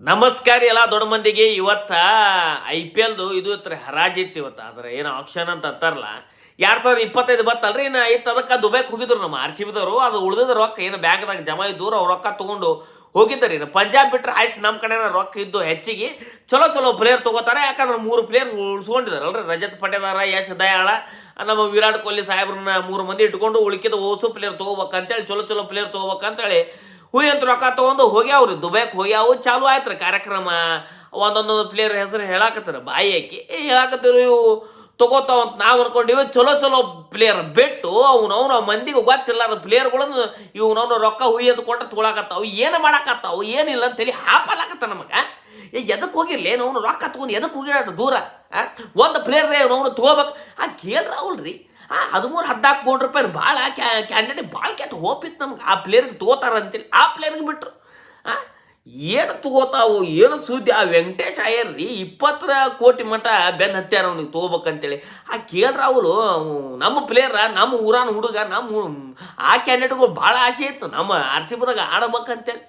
ನಮಸ್ಕಾರ ಎಲ್ಲ ದೊಡ್ಡ ಮಂದಿಗೆ. ಇವತ್ತ IPLದು ಇದು ಇತ್ತು ಹರಾಜ್ ಇತ್ತು ಇವತ್ತು. ಅದ್ರ ಏನು ಆಕ್ಷನ್ ಅಂತ ಅಂತಾರಲ್ಲ, 2025 ಬತ್ತಲ್ರಿ. ಇನ್ನು ಇತ್ತು ಅದಕ್ಕೆ ದುಬೈಗೆ ಹೋಗಿದ್ರು ನಮ್ಮ RCBದವರು. ಅದು ಉಳಿದಿದ್ದ ರೊಕ್ಕ ಏನು ಬ್ಯಾಂಕ್ದಾಗ ಜಮಾ ಇದ್ದು ಅವ್ರು ರೊಕ್ಕ ತೊಗೊಂಡು ಹೋಗಿದ್ದಾರೆ. ಇನ್ನು ಪಂಜಾಬ್ ಬಿಟ್ಟರೆ ಆಯ್ತು ನಮ್ಮ ಕಡೆ ರೊಕ್ಕ ಇದ್ದು ಹೆಚ್ಚಿಗೆ ಚಲೋ ಪ್ಲೇಯರ್ ತೊಗೋತಾರೆ. ಯಾಕಂದ್ರೆ 3 ಪ್ಲೇಯರ್ ಉಳಿಸ್ಕೊಂಡಿದಾರಲ್ರಿ. ರಜತ್ ಪಟೇದಾರ, ಯಶ್ ದಯಾಳ, ನಮ್ಮ ವಿರಾಟ್ ಕೊಹ್ಲಿ ಸಾಹೇಬ್ರನ್ನ 3 ಮಂದಿ ಇಟ್ಕೊಂಡು ಉಳಿಕಿದ ಓಸು ಪ್ಲೇಯರ್ ತೊಗೋಬೇಕಂತೇಳಿ ಚಲೋ ಪ್ಲೇಯರ್ ತೊಗೋಬೇಕಂತೇಳಿ ಅಂತ ರೊಕ್ಕ ತೊಗೊಂಡು ಹೋಗ್ಯಾವ್ರಿ. ದುಬೈಗೆ ಹೋಗ್ಯಾವು. ಚಾಲು ಆಯ್ತು ರೀ ಕಾರ್ಯಕ್ರಮ. ಒಂದೊಂದು ಪ್ಲೇಯರ್ ಹೆಸರು ಹೇಳಾಕತ್ತಾರ, ಬಾಯಿ ಹಾಕಿ ಹೇಳಾಕತ್ತಿರು. ಇವು ತೊಗೋತಾವಂತ ನಾವು ಅನ್ಕೊಂಡಿವಿ. ಚಲೋ ಪ್ಲೇಯರ್ ಬಿಟ್ಟು ಅವ್ನು ಮಂದಿಗೆ ಗೊತ್ತಿಲ್ಲ ಅದು ಪ್ಲೇಯರ್ಗಳನ್ನು ಇವ್ನವ್ನು ರೊಕ್ಕ ಅಂತ ಕೊಟ್ಟು ತೊಗೊಳಕತ್ತಾವು. ಏನು ಮಾಡಾಕತ್ತಾವು ಏನಿಲ್ಲ ಅಂತೇಳಿ ಹಾಪಲಾಕತ್ತ ನಮಗೆ. ಎದಕ್ಕೆ ಹೋಗಿರ್ಲಿ ನಾವು ರೊಕ್ಕ ತೊಗೊಂಡು ಎದಕ್ಕೆ ಹೋಗಿರ ದೂರ. ಒಂದು ಪ್ಲೇಯರ್ ಅವ್ನು ತೊಗೋಬೇಕು. ಕೇಳ್ರಾವಲ್ರಿ. 13-14 ಕೋಟಿ ರೂಪಾಯಿ ಭಾಳ ಕ್ಯಾಂಡಿಡೇಟ್ ಭಾಳ ಕೆಟ್ಟ ಹೋಪಿತ್ತು ನಮ್ಗೆ. ಆ ಪ್ಲೇಯರ್ಗೆ ತೊಗೋತಾರ ಅಂತೇಳಿ ಆ ಪ್ಲೇಯರ್ಗೆ ಬಿಟ್ರು. ಏನು ತೊಗೋತಾವು ಏನು ಸುದ್ದಿ. ಆ ವೆಂಕಟೇಶ್ ಅಯ್ಯರ್ ರೀ 20 ಕೋಟಿ ಮಟ್ಟ ಬೆನ್ನು ಹತ್ಯಾರ ಅವ್ನಿಗೆ ತೊಗೋಬೇಕಂತೇಳಿ. ಕೇಳ್ರಾವುಲು ನಮ್ಮ ಪ್ಲೇಯರ, ನಮ್ಮ ಊರಾನ ಹುಡುಗ, ನಮ್ಮ ಆ ಕ್ಯಾಂಡಿಡೇಟ್ಗಳು ಭಾಳ ಆಸೆ ಇತ್ತು ನಮ್ಮ RCBದಾಗ ಆಡಬೇಕಂತೇಳಿ.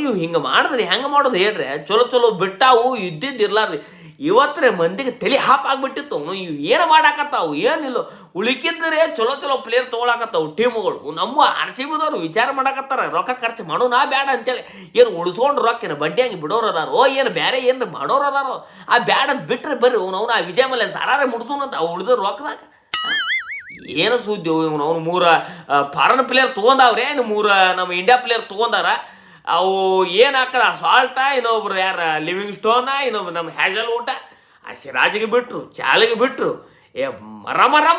ನೀವು ಹಿಂಗೆ ಮಾಡಿದ್ರಿ ಹೆಂಗೆ ಮಾಡೋದು ಹೇಳ್ರಿ. ಚಲೋ ಬಿಟ್ಟಾವು ಇದ್ದಿದ್ದಿರ್ಲಾರ್ರಿ. ಇವತ್ತರೇ ಮಂದಿಗೆ ತಲೆ ಹಾಪಾಗ್ಬಿಟ್ಟಿತ್ತು. ಇವು ಏನು ಮಾಡಾಕತ್ತಾವು ಏನಿಲ್ಲ. ಉಳಿಕಿದ್ರೆ ಚಲೋ ಪ್ಲೇಯರ್ ತೊಗೊಳಕತ್ತಾವು ಟೀಮುಗಳು. ನಮ್ಮ RCBದವ್ರು ವಿಚಾರ ಮಾಡಾಕತ್ತಾರ ರೊಕ್ಕ ಖರ್ಚು ಮಾಡೋಣ ಬೇಡ ಅಂತೇಳಿ. ಏನು ಉಳಿಸ್ಕೊಂಡು ರೊಕ್ಕ ಏನು ಬಡ್ಡಿ ಹಂಗೆ ಬಿಡೋರು ಅದಾರೋ, ಏನು ಬೇರೆ ಏನು ಮಾಡೋರು ಅದಾರೋ. ಆ ಬ್ಯಾಡ ಅಂತ ಬಿಟ್ರೆ ಬರ್ರಿ ಅವ್ನು ಆ ವಿಜಯ ಮಲ್ಯನ್ ಸಾರಾರೇ ಮುಡ್ಸೋಣಂತ ಅವು ಉಳಿದ ರೊಕ್ಕದಾಗ. ಏನು ಸುದ್ದಿ ಅವ್ನು 3 ಫಾರಿನ್ ಪ್ಲೇಯರ್ ತೊಗೊಂಡವ್ರೆ. 3 ನಮ್ಮ ಇಂಡಿಯಾ ಪ್ಲೇಯರ್ ತೊಗೊಂಡಾರ. ಅವು ಏನು ಹಾಕದ ಸಾಲ್ಟ, ಇನ್ನೊಬ್ರು ಯಾರ ಲಿವಿಂಗ್ ಸ್ಟೋನ, ಇನ್ನೊಬ್ರು ನಮ್ಮ ಹ್ಯಾಜಲ್ ಊಟ. ಆ ಸಿರಾಜಿಗೆ ಬಿಟ್ರು, ಚಾಲಿಗೆ ಬಿಟ್ರು. ಮರ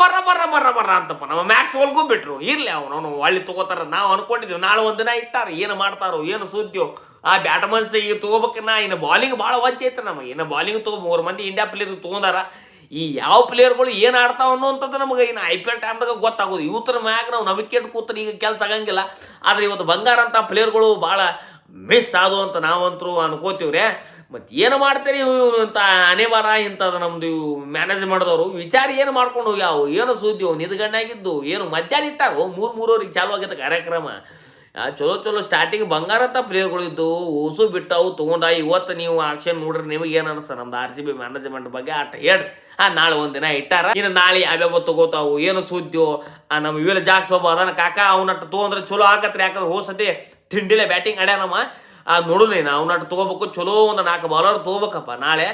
ಅಂತಪ್ಪ ನಮ್ಮ ಮ್ಯಾಕ್ಸ್ ಹೋಲ್ಗೂ ಬಿಟ್ರು. ಇರ್ಲಿ ಅವನು ಒಳ್ಳೆ ತೊಗೋತಾರ ನಾವು ಅನ್ಕೊಂಡಿದ್ದೀವಿ. ನಾಳೆ ಒಂದಿನ ಇಟ್ಟಾರ ಏನು ಮಾಡ್ತಾರೋ ಏನು ಸುದ್ದಿಯೋ. ಆ ಬ್ಯಾಟ್ಮನ್ಸ್ ಈಗ ತೊಗೋಬೇಕನ್ನ. ಇನ್ನು ಬಾಲಿಂಗ್ ಭಾಳ ವಜ್ಜೆ ಐತೆ ನಮಗೆ. ಇನ್ನು ಬಾಲಿಂಗ್ 3 ಮಂದಿ ಇಂಡಿಯಾ ಪ್ಲೇಯರ್ ತೊಗೊಂಡಾರ. ಈ ಯಾವ ಪ್ಲೇಯರ್ಗಳು ಏನು ಆಡ್ತಾವ ಅನ್ನೋಂಥದ್ದು ನಮಗೆ ಇನ್ನು IPL ಟೈಮ್ದಾಗ ಗೊತ್ತಾಗೋದು. ಇವತ್ತರ ಮ್ಯಾಗ ನಾವು ನಂಬಿಕೆ ಕೂತ್ರೆ ಈಗ ಕೆಲಸ ಆಗಂಗಿಲ್ಲ. ಆದರೆ ಇವತ್ತು ಬಂಗಾರ ಅಂತ ಪ್ಲೇಯರ್ಗಳು ಭಾಳ ಮಿಸ್ ಆದವು ಅಂತ ನಾವಂತರೂ ಅನ್ಕೋತೀವ್ರಿ. ಮತ್ತು ಏನು ಮಾಡ್ತೀರಿ ಇಂಥ ಅನಿವಾರ ಇಂಥದ್ದು ನಮ್ದು ಇವು ಮ್ಯಾನೇಜ್ ಮಾಡಿದವರು ವಿಚಾರ ಏನು ಮಾಡ್ಕೊಂಡು ಹೋಗ್ಯಾವು ಏನು ಸುದ್ದಿ. ನಿದ್ಗಣ್ಣಾಗಿದ್ದು ಏನು ಮಧ್ಯಾಹ್ನ ಇಟ್ಟಾರು 3-3ವರೆಗೆ ಚಾಲು ಆಗಿದ್ದ ಕಾರ್ಯಕ್ರಮ. ಚಲೋ ಸ್ಟಾರ್ಟಿಂಗ್ ಬಂಗಾರ ಅಂತ ಪ್ಲೇಯರ್ಗಳು ಇದ್ದು ಓಸು ಬಿಟ್ಟವು ತೊಗೊಂಡ. ಇವತ್ತು ನೀವು ಆಕ್ಷನ್ ನೋಡ್ರಿ ನಿಮಗೆ ಏನು ಅನಿಸ್ತ ನಮ್ದು RCB ಮ್ಯಾನೇಜ್ಮೆಂಟ್ ಬಗ್ಗೆ ಆಟ ಹೇಳ್ರಿ. ನಾಳೆ ಒಂದಿನ ಇಟ್ಟಾರ. ಇನ್ನು ನಾಳೆ ಯಾವ್ಯಾವ ತೊಗೋತಾವು ಏನು ಸುದ್ದಿಯೋ. ನಮ್ಮ ಇವೆಲ್ಲ ಜಾಕ್ಸ್ ಒಬ್ಬ ಅದಾನ ಕಾಕ, ಅವನಟ್ಟು ತೊಗೊಂಡ್ರೆ ಚಲೋ ಆಗತ್ರಿ. ಯಾಕಂದ್ರೆ ಹೋಸತಿ ತಿಂಡಿಲೆ ಬ್ಯಾಟಿಂಗ್ ಆಡ್ಯಾನಮ್ಮ. ನೋಡುನಿ ಅವನಟ್ಟು ತೊಗೋಬೇಕು. ಚಲೋ ಒಂದು 4 ಬಾಲರ್ ತೊಗೋಬೇಕಪ್ಪ ನಾಳೆ.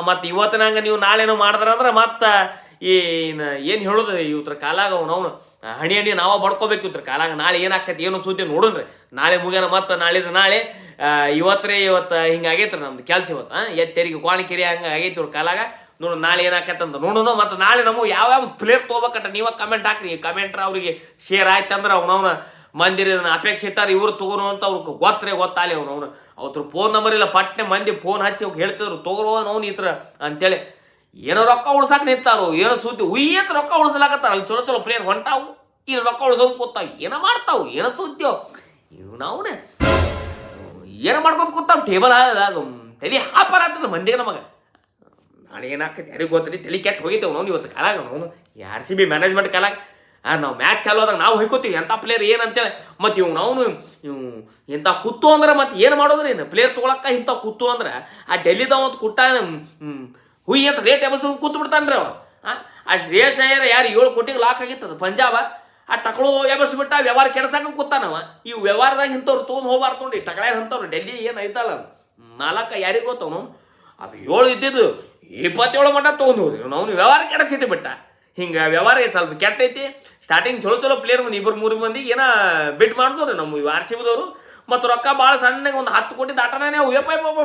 ಮತ್ತು ಇವತ್ತಿನಂಗೆ ನೀವು ನಾಳೆನೋ ಮಾಡಿದ್ರಂದ್ರೆ ಮತ್ತೆ ಏನು ಹೇಳೋದು ಇವತ್ತರ ಕಾಲಾಗ ಅವನು ಹಣಿ ನಾವು ಬಡ್ಕೋಬೇಕು ಇವತ್ತರ ಕಾಲಾಗ. ನಾಳೆ ಏನಾಕೈತಿ ಏನು ಸುದ್ದಿ ನೋಡೋಣ್ರಿ. ನಾಳೆ ಮುಗಿಯೋಣ ಮತ್ತು ನಾಳೆ ಇವತ್ತು ಹಿಂಗೆ ಆಗೈತ್ರಿ ನಮ್ದು ಕೆಲಸ. ಇವತ್ತು ಎತ್ತೆರಿಗೆ ಕೋಣಕೆರೆ ಹಂಗೆ ಆಗೈತಿ ಇವ್ರ ಕಾಲಾಗ. ನೋಡು ನಾಳೆ ಏನಾಕೈತೆ ಅಂತ ನೋಡೋಣ. ಮತ್ತು ನಾಳೆ ನಮಗೆ ಯಾವ್ಯಾವ ಪ್ಲೇಯರ್ ತೊಗೋಬೇಕಂತ ನೀವಾಗ ಕಮೆಂಟ್ ಹಾಕ್ರಿ. ಕಮೆಂಟ್ರ ಅವ್ರಿಗೆ ಶೇರ್ ಆಯ್ತಂದ್ರೆ ಅವನವನ ಮಂದಿರ ಅಪೇಕ್ಷೆ ಇಟ್ಟಾರ ಇವ್ರು ತೊಗೋರು ಅಂತ ಅವ್ರಿಗೆ ಗೊತ್ತಾಲಿ. ಅವ್ರ ಫೋನ್ ನಂಬರ್ ಇಲ್ಲ. ಪಟ್ನೆ ಮಂದಿ ಫೋನ್ ಹಚ್ಚಿ ಅವ್ರು ಹೇಳ್ತಿದ್ರು ತೊಗೋರೋ ಅವ್ನು ಈ ಥರ ಅಂತೇಳಿ. ಏನೋ ರೊಕ್ಕ ಉಳ್ಸಾಕ ನಿಂತಾರು ಏನೋ ಸುದ್ದಿ ಉಯ್ಯತ್ ರೊಕ್ಕ ಉಳಿಸಲಾಕತ್ತಾರ. ಅಲ್ಲಿ ಚಲೋ ಪ್ಲೇಯರ್ ಹೊಂಟಾವು. ಇನ್ನು ರೊಕ್ಕ ಉಳ್ಸೋದು ಕೂತಾವು ಏನೋ ಮಾಡ್ತಾವು ಏನೋ ಸುದ್ದಿಯೋ. ಅವನೇ ಏನೋ ಮಾಡ್ಕೊಂಡು ಕೂತಾವ್ ಟೇಬಲ್ ಆದಾಗ ತಲೆ ಹಾಪರ್ ಆಗ್ತದೆ ಮಂದಿಗೆ ನಮಗೆ. ನಾಳೆ ಏನಾಗ್ತದೆ ಯಾರಿಗೆ ಗೊತ್ತರಿ. ತಲೆ ಕೆಟ್ಟು ಹೋಗಿದ್ದೇವೆ ನಾವು ಇವತ್ತು ಕಾಲಾಗ. RCB ಮ್ಯಾನೇಜ್ಮೆಂಟ್ ಕಾಲಾಗ ನಾವು ಮ್ಯಾಚ್ ಚಾಲು ಆದಾಗ ನಾವು ಹೊಯ್ಕೋತೀವಿ ಎಂಥ ಪ್ಲೇಯರ್ ಏನಂತೇಳಿ. ಮತ್ತು ಇವು ಇಂಥ ಕುತ್ತು ಅಂದ್ರೆ ಮತ್ತೆ ಏನು ಮಾಡೋದ್ರಿ. ಪ್ಲೇಯರ್ ತೊಗೊಳಕ್ಕ ಇಂಥ ಕುತ್ತು ಅಂದ್ರೆ ಆ ಡೆಲ್ಲಿದವ ಒಂದು ಕುಟ್ಟ ಹುಯ್ ಅಂತ ರೇಟ್ ಎಬಸ್ಕೊಂಡು ಕೂತು ಬಿಡ್ತಾನ್ರಿ ಅವ. ಆ ಶ್ರೇಯಸ್ ಅಯ್ಯರ್ ಯಾರು 7 ಕೋಟಿಗೆ ಲಾಕ್ ಆಗಿತ್ತದ ಪಂಜಾಬ. ಆ ಟಕಳು ಎಬಸ್ಬಿಟ್ಟ ವ್ಯವಹಾರ ಕೆಡ್ಸಾಕ ಕೂತಾನವ. ಈ ವ್ಯವಹಾರದಾಗ ಇಂಥವ್ರು ತೊಗೊಂಡು ಹೋಗ್ಬಾರ್ದು ನೋಡಿ. ಟಕಳ್ಯಾರ ಅಂತವ್ರು ಡೆಲ್ಲಿ ಏನು ಐತಲ್ಲ 4 ಯಾರಿಗೆ ಗೊತ್ತವನು. ಅದು 7 ಇದ್ದಿದ್ದು 27 ಮಟ್ಟ ತೊಗೊಂಡು ಹೋದ್ರಿ ಅವ್ನು ವ್ಯವಹಾರ ಕೆಡಿಸಿಟ್ಟು ಬಿಟ್ಟ. ಹಿಂಗೆ ವ್ಯವಹಾರ ಸ್ವಲ್ಪ ಕೆಟ್ಟೈತಿ. ಸ್ಟಾರ್ಟಿಂಗ್ ಚಲೋ ಪ್ಲೇಯರ್ ಒಂದು 2-3 ಮಂದಿಗೆ ಏನೋ ಬಿಡ್ ಮಾಡಿದವ್ರಿ ನಮ್ಮ RCBದವರು. ಮತ್ತು ರೊಕ್ಕ ಭಾಳ ಸಣ್ಣಗೆ ಒಂದು 10 ಕೋಟಿ ದಾಟನೇ ಅವು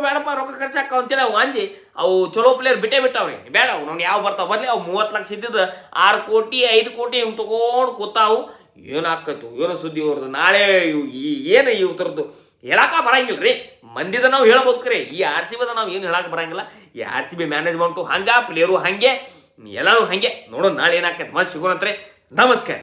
ಬೇಡಪ್ಪ ರೊಕ್ಕ ಖರ್ಚು ಹಾಕವು ಅಂತೇಳಿ ಅವು ಅಂಜಿ ಅವು ಚಲೋ ಪ್ಲೇಯರ್ ಬಿಟ್ಟವ್ರಿ. ಬೇಡ ಅವ್ನು ಯಾವ ಬರ್ತಾವ ಬರಲಿ. ಅವು 30 ಲಕ್ಷ ಇದ್ದಿದ್ದು 6 ಕೋಟಿ 5 ಕೋಟಿ ಇವ್ ತೊಗೊಂಡು ಕೂತಾವು. ಏನು ಹಾಕತ್ತು ಏನೋ ಸುದ್ದಿ ಅವ್ರದ್ದು. ನಾಳೆ ಏನು ಇವು ಥರದ್ದು ಹೇಳಕ್ಕ ಬರಂಗಿಲ್ಲ ರೀ. ಮಂದಿದ ನಾವು ಹೇಳ್ಬೋದು ಕರೆ. ಈ RCBದ ನಾವು ಏನು ಹೇಳಕ್ಕೆ ಬರಂಗಿಲ್ಲ. ಈ RCB ಮ್ಯಾನೇಜ್ಮೆಂಟು ಹಂಗೆ ಪ್ಲೇಯರು ಹಾಗೆ ಎಲ್ಲರೂ ಹಾಗೆ ನೋಡೋಣ. ನಾಳೆ ಏನಾಕೈತೆ ಮತ್ತೆ ಸಿಗೋಣಂತ್ರಿ. ನಮಸ್ಕಾರ.